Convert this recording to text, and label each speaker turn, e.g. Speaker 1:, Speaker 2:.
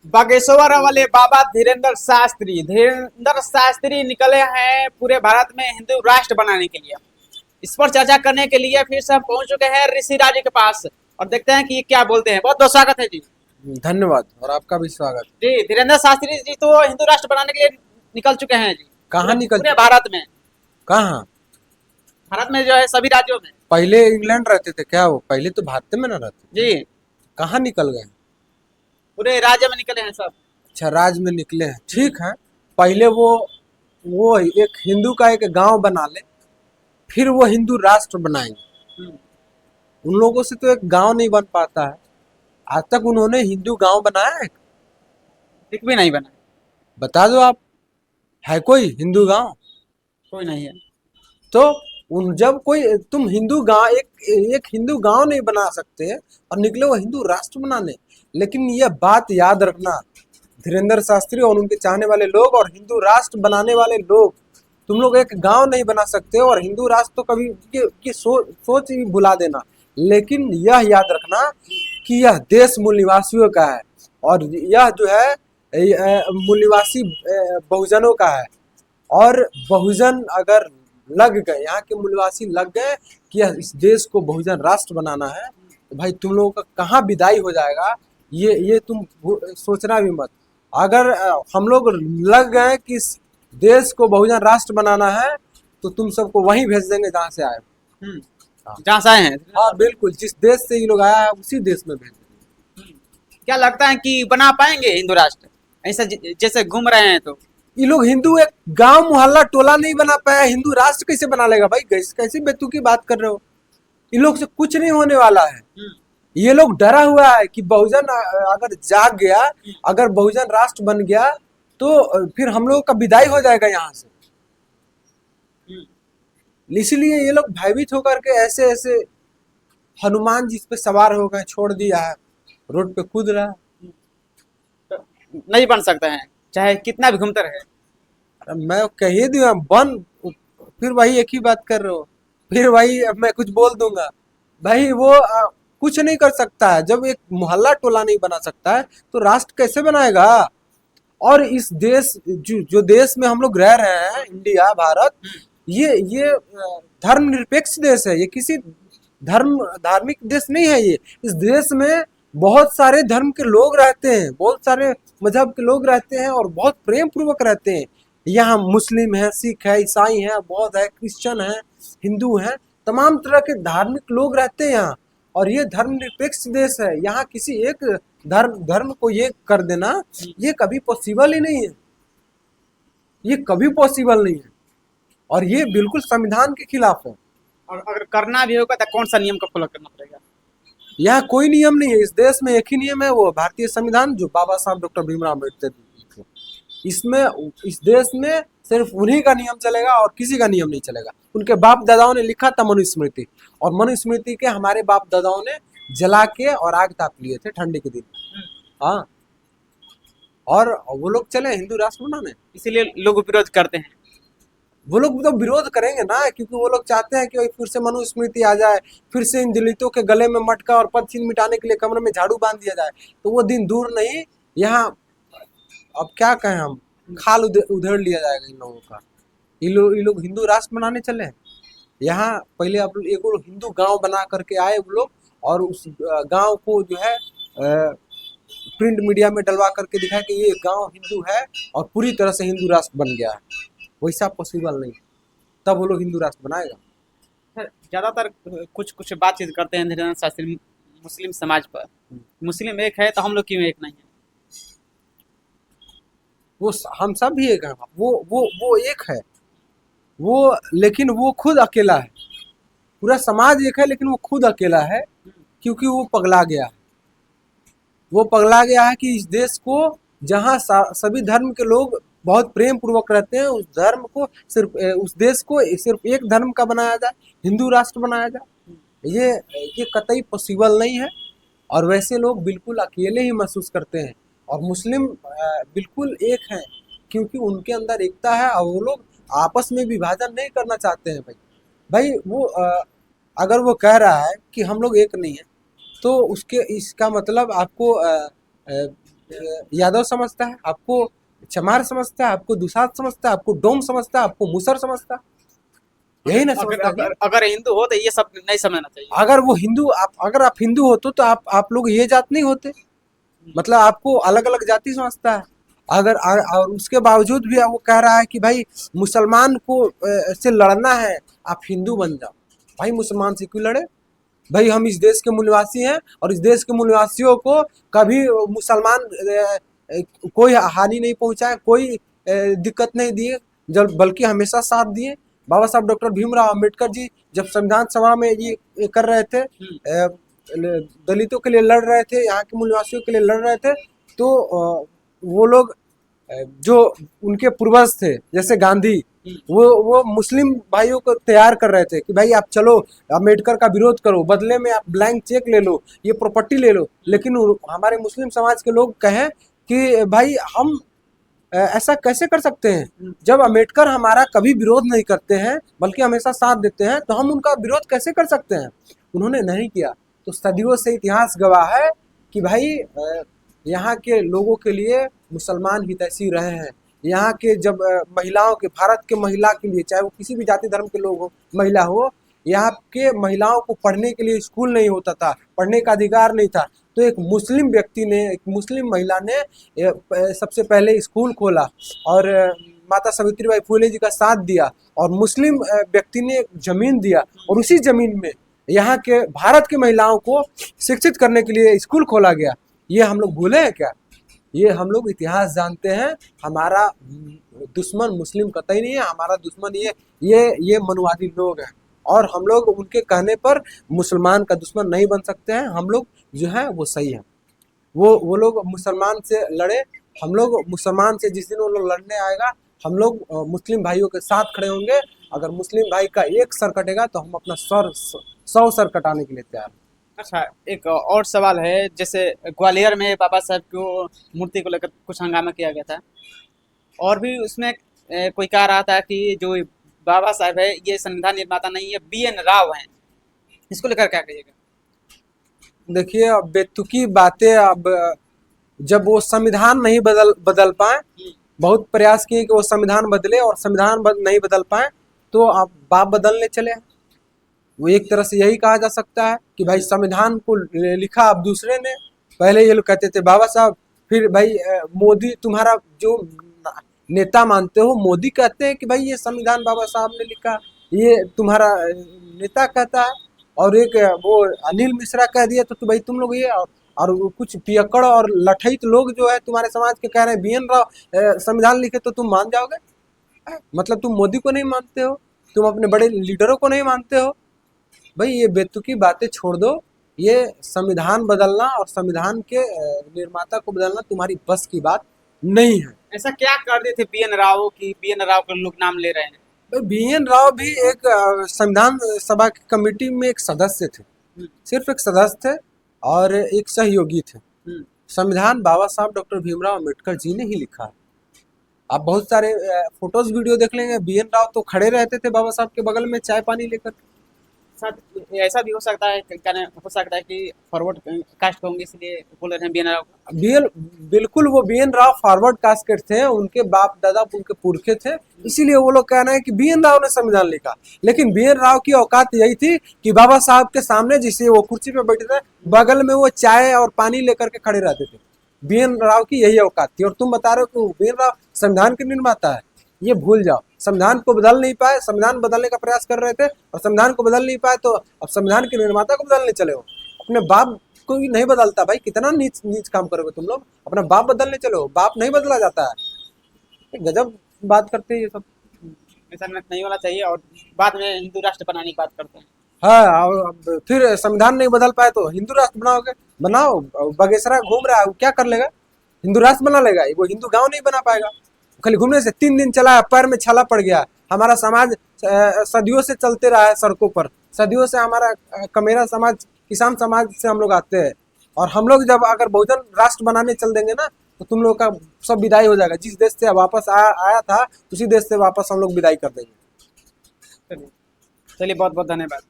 Speaker 1: बागेश्वर वाले बाबा धीरेन्द्र शास्त्री निकले हैं पूरे भारत में हिंदू राष्ट्र बनाने के लिए। इस पर चर्चा करने के लिए फिर से हम पहुंच चुके हैं ऋषि राज के पास और देखते हैं कि ये क्या बोलते हैं। बहुत बहुत स्वागत है जी।
Speaker 2: धन्यवाद और आपका भी स्वागत।
Speaker 1: जी, धीरेन्द्र शास्त्री जी तो हिंदू राष्ट्र बनाने के लिए निकल चुके हैं जी।
Speaker 2: कहाँ निकल
Speaker 1: पूरे
Speaker 2: चुके?
Speaker 1: भारत में।
Speaker 2: कहाँ?
Speaker 1: भारत में जो है सभी राज्यों में।
Speaker 2: पहले इंग्लैंड रहते थे क्या? वो पहले तो भारत में ना रहते।
Speaker 1: जी,
Speaker 2: कहाँ निकल गए?
Speaker 1: पूरे राज्य में निकले हैं सब।
Speaker 2: अच्छा, राज्य में निकले हैं, ठीक है। पहले वो एक हिंदू का एक गांव बना ले, फिर वो हिंदू राष्ट्र बनाएंगे। उन लोगों से तो एक गांव नहीं बन पाता है। आज तक उन्होंने हिंदू गांव बनाया है?
Speaker 1: एक भी नहीं बना।
Speaker 2: बता दो आप, है कोई हिंदू गांव?
Speaker 1: कोई नहीं है।
Speaker 2: तो उन जब कोई तुम हिंदू गांव एक हिंदू गांव नहीं बना सकते और निकले वो हिंदू राष्ट्र बनाने। लेकिन यह बात याद रखना, धीरेन्द्र शास्त्री और उनके चाहने वाले लोग और हिंदू राष्ट्र बनाने वाले लोग, तुम लोग एक गांव नहीं बना सकते और हिंदू राष्ट्र तो कभी की सोच ही भुला देना। लेकिन यह याद रखना कि यह देश मूल निवासियों का है और यह जो है मूल निवासी बहुजनों का है। और बहुजन अगर लग गए, यहाँ के मूलवासी लग गए कि यह इस देश को बहुजन राष्ट्र बनाना है, तो भाई तुम लोगों का कहाँ विदाई हो जाएगा, ये तुम सोचना भी मत। अगर हम लोग लग गए कि इस देश को बहुजन राष्ट्र बनाना है, तो तुम सबको वहीं भेज देंगे जहाँ से आए।
Speaker 1: जहाँ से आए हैं।
Speaker 2: हाँ बिल्कुल, जिस देश से ये लोग आया है उसी देश में भेज देंगे।
Speaker 1: क्या लगता है कि बना पाएंगे हिंदू राष्ट्र ऐसा जैसे घूम रहे हैं? तो
Speaker 2: ये लोग हिंदू एक गांव मोहल्ला टोला नहीं बना पाया, हिंदू राष्ट्र कैसे बना लेगा भाई? कैसी बेतुकी बात कर रहे हो? इन लोग से कुछ नहीं होने वाला है। ये लोग डरा हुआ है कि बहुजन अगर जाग गया, अगर बहुजन राष्ट्र बन गया तो फिर हम लोगों का विदाई हो जाएगा यहाँ से। इसलिए ये लोग भयभीत होकर के ऐसे ऐसे हनुमान जिस पे सवार हो गए, छोड़ दिया है, रोड पे कूद रहा है।
Speaker 1: नहीं बन सकते हैं चाहे कितना भी घूमते रहे।
Speaker 2: अरे मैं कह ही दिया बन, फिर वही एक ही बात कर रहे हो, फिर वही अब मैं कुछ बोल दूंगा। भाई वो कुछ नहीं कर सकता है। जब एक मोहल्ला टोला नहीं बना सकता है तो राष्ट्र कैसे बनाएगा? और इस देश जो देश में हम लोग रह रहे हैं, इंडिया भारत, ये धर्मनिरपेक्ष देश है। ये किसी धार्मिक देश नहीं है। ये इस देश में बहुत सारे धर्म के लोग रहते हैं, बहुत सारे मजहब के लोग रहते हैं और बहुत प्रेम पूर्वक रहते हैं। यहाँ मुस्लिम है, सिख है, ईसाई है, बौद्ध है, क्रिश्चियन है, हिंदू है, तमाम तरह के धार्मिक लोग रहते हैं यहाँ। और ये धर्मनिरपेक्ष देश है। यहाँ किसी एक धर्म को ये कर देना ये कभी पॉसिबल ही नहीं है। ये कभी पॉसिबल नहीं है और ये बिल्कुल संविधान के खिलाफ है।
Speaker 1: और अगर करना भी होगा तो कौन सा नियम का फॉलो करना पड़ेगा?
Speaker 2: यहाँ कोई नियम नहीं है। इस देश में एक ही नियम है, वो भारतीय संविधान, जो बाबा साहब डॉक्टर भीमराव अम्बेडकर लिखे। इसमें इस देश में सिर्फ उन्हीं का नियम चलेगा और किसी का नियम नहीं चलेगा। उनके बाप दादाओं ने लिखा था मनुस्मृति, और मनुस्मृति के हमारे बाप दादाओं ने जला के और आग ताप लिए थे ठंडी के दिन। हाँ, और वो लोग चले हिंदू राष्ट्र बनाने।
Speaker 1: इसीलिए लोग विरोध करते हैं।
Speaker 2: वो लोग तो विरोध करेंगे ना, क्योंकि वो लोग चाहते हैं कि फिर से मनुस्मृति आ जाए, फिर से इन दलितों के गले में मटका और पद चिन्ह मिटाने के लिए कमरे में झाड़ू बांध दिया जाए। तो वो दिन दूर नहीं। यहाँ अब क्या कहें हम, खाल उधेड़ लिया जाएगा इन लोगों का। ये लोग हिंदू राष्ट्र बनाने चले हैं। यहाँ पहले अब एक हिंदू गांव बना करके आए वो लोग, और उस गांव को जो है प्रिंट मीडिया में डलवा करके दिखाया कि ये गांव हिंदू है और पूरी तरह से हिंदू राष्ट्र बन गया है। वैसा पॉसिबल नहीं, तब वो लोग हिंदू राष्ट्र बनाएगा।
Speaker 1: ज्यादातर कुछ कुछ बातचीत करते हैं धीरेन्द्र शास्त्री मुस्लिम समाज पर। मुस्लिम एक है तो हम लोग क्यों एक नहीं है?
Speaker 2: वो हम सब भी एक हैं। वो एक है वो, लेकिन वो खुद अकेला है। पूरा समाज एक है लेकिन वो खुद अकेला है, क्योंकि वो पगला गया है। वो पगला गया है कि इस देश को जहाँ सभी धर्म के लोग बहुत प्रेम पूर्वक रहते हैं, उस धर्म को सिर्फ उस देश को सिर्फ एक धर्म का बनाया जाए, हिंदू राष्ट्र बनाया जाए। ये कतई पॉसिबल नहीं है। और वैसे लोग बिल्कुल अकेले ही महसूस करते हैं। और मुस्लिम बिल्कुल एक हैं, क्योंकि उनके अंदर एकता है और वो लोग आपस में विभाजन नहीं करना चाहते हैं। भाई वो अगर वो कह रहा है कि हम लोग एक नहीं है, तो उसके इसका मतलब आपको यादव समझता है, आपको चमार समझता है, आपको दुसाध समझता है, आपको डोम समझता है, आपको मुसर समझता है, यही ना
Speaker 1: अगर
Speaker 2: समझता है क्या?
Speaker 1: अगर अगर हिंदू हो तो ये सब नहीं समझना चाहिए।
Speaker 2: अगर वो हिंदू, अगर आप हिंदू होते तो आप लोग ये जात नहीं होते। मतलब आपको अलग अलग जाति समझता है। अगर और उसके बावजूद भी वो कह रहा है कि भाई मुसलमान को से लड़ना है, आप हिंदू बन जाओ। भाई मुसलमान से क्यों लड़े? भाई हम इस देश के मूलवासी हैं और इस देश के मूलवासियों को कभी मुसलमान कोई हानि नहीं पहुंचाए, कोई दिक्कत नहीं दिए, जब बल्कि हमेशा साथ दिए। बाबा साहब डॉक्टर भीमराव अम्बेडकर जी जब संविधान सभा में ये कर रहे थे, दलितों के लिए लड़ रहे थे, यहाँ के मूलवासियों के लिए लड़ रहे थे, तो वो लोग जो उनके पूर्वज थे जैसे गांधी, वो मुस्लिम भाइयों को तैयार कर रहे थे कि भाई आप चलो अम्बेडकर का विरोध करो, बदले में आप ब्लैंक चेक ले लो, ये प्रॉपर्टी ले लो। लेकिन हमारे मुस्लिम समाज के लोग कहें कि भाई हम ऐसा कैसे कर सकते हैं? जब अम्बेडकर हमारा कभी विरोध नहीं करते हैं बल्कि हमेशा साथ देते हैं, तो हम उनका विरोध कैसे कर सकते हैं? उन्होंने नहीं किया। तो सदियों से इतिहास गवाह है कि भाई यहाँ के लोगों के लिए मुसलमान हितैषी रहे हैं। यहाँ के जब महिलाओं के, भारत के महिला के लिए, चाहे वो किसी भी जाति धर्म के लोग हो, महिला हो, यहाँ के महिलाओं को पढ़ने के लिए स्कूल नहीं होता था, पढ़ने का अधिकार नहीं था। तो एक मुस्लिम व्यक्ति ने, एक मुस्लिम महिला ने सबसे पहले स्कूल खोला और माता सावित्रीबाई फुले जी का साथ दिया, और मुस्लिम व्यक्ति ने जमीन दिया, और उसी जमीन में यहाँ के भारत की महिलाओं को शिक्षित करने के लिए स्कूल खोला गया। ये हम लोग भूले हैं क्या? ये हम लोग इतिहास जानते हैं। हमारा दुश्मन मुस्लिम कतई नहीं है, हमारा दुश्मन ये मनुवादी लोग हैं, और हम लोग उनके कहने पर मुसलमान का दुश्मन नहीं बन सकते हैं। हम लोग जो है वो सही है। वो लोग मुसलमान से लड़े, हम लोग मुसलमान से जिस दिन वो लोग लड़ने आएगा, हम लोग मुस्लिम भाइयों के साथ खड़े होंगे। अगर मुस्लिम भाई का एक सर कटेगा तो हम अपना 100 सर कटाने के लिए तैयार हैं।
Speaker 1: अच्छा, एक और सवाल है, जैसे ग्वालियर में बाबा साहब को मूर्ति को लेकर कुछ हंगामा किया गया था, और भी उसमें कोई कह रहा था कि जो बाबा साहब है ये संविधान निर्माता नहीं है, BN राव हैं। इसको लेकर क्या कहिएगा?
Speaker 2: देखिए, अब बेतुकी बातें, अब जब वो संविधान नहीं बदल पाए, बहुत प्रयास किए कि वो संविधान बदले और संविधान नहीं बदल पाए, तो अब बाप बदलने चले हैं। वो एक तरह से यही कहा जा सकता है कि भाई संविधान को लिखा अब दूसरे ने। पहले ये लोग कहते थे बाबा साहब, फिर भाई मोदी, तुम्हारा जो नेता मानते हो मोदी, कहते हैं कि भाई ये संविधान बाबा साहब ने लिखा, ये तुम्हारा नेता कहता है। और एक वो अनिल मिश्रा कह दिया, तो भाई तुम लोग ये, और कुछ पियक्कड़ और लठैत लोग जो है तुम्हारे समाज के कह रहे हैं BN राव संविधान लिखे, तो तुम मान जाओगे? मतलब तुम मोदी को नहीं मानते हो, तुम अपने बड़े लीडरों को नहीं मानते हो? भाई ये बेतुकी बातें छोड़ दो। ये संविधान बदलना और संविधान के निर्माता को बदलना तुम्हारी बस की बात नहीं है।
Speaker 1: ऐसा क्या कर दिए थे BN राव की BN राव के लोग नाम ले रहे हैं?
Speaker 2: तो BN राव भी एक संविधान सभा की कमेटी में एक सदस्य थे, सिर्फ एक सदस्य थे और एक सहयोगी थे। संविधान बाबा साहब डॉक्टर भीमराव अम्बेडकर जी ने ही लिखा है। आप बहुत सारे फोटोज वीडियो देख लेंगे, BN राव तो खड़े रहते थे बाबा साहब के बगल में चाय पानी लेकर।
Speaker 1: साथ ऐसा भी हो सकता है, हो सकता है कि फॉरवर्ड कास्ट होंगे इसलिए बोल रहे हैं BN राव को।
Speaker 2: बिल्कुल, वो BN राव फॉरवर्ड कास्ट के थे, उनके बाप दादा उनके पुरखे थे, इसीलिए वो लोग कहना है कि BN राव ने संविधान लिखा। लेकिन BN राव की औकात यही थी कि बाबा साहब के सामने, जिसे वो कुर्सी पे बैठे थे, बगल में वो चाय और पानी लेकर के खड़े रहते थे। BN राव की यही औकात थी। और तुम बता रहे हो कि BN राव संविधान के निर्माता है, ये भूल जाओ। संविधान को बदल नहीं पाए, संविधान बदलने का प्रयास कर रहे थे और संविधान को बदल नहीं पाए, तो अब संविधान के निर्माता को बदलने चले हो। अपने बाप को भी नहीं बदलता भाई, कितना नीच नीच काम करोगे तुम लोग? अपना बाप बदलने चलो, बाप नहीं बदला जाता है। गजब बात करते हैं ये सब।
Speaker 1: ऐसा नहीं होना चाहिए, और बाद में हिंदू राष्ट्र बनाने की बात करते हैं।
Speaker 2: हाँ, और फिर संविधान नहीं बदल पाए तो हिंदू राष्ट्र बनाओगे? बनाओ। बगेसरा घूम रहा है, वो क्या कर लेगा? हिंदू राष्ट्र बना लेगा? वो हिंदू गांव नहीं बना पाएगा। खाली घूमने से 3 दिन चला, पैर में छाला पड़ गया। हमारा समाज सदियों से चलते रहा है सड़कों पर, सदियों से हमारा कमेरा समाज, किसान समाज से हम लोग आते हैं। और हम लोग जब अगर बहुजन राष्ट्र बनाने चल देंगे ना, तो तुम लोग का सब विदाई हो जाएगा। जिस देश से वापस आया था, उसी देश से वापस हम लोग विदाई कर देंगे।
Speaker 1: चलिए, बहुत बहुत धन्यवाद।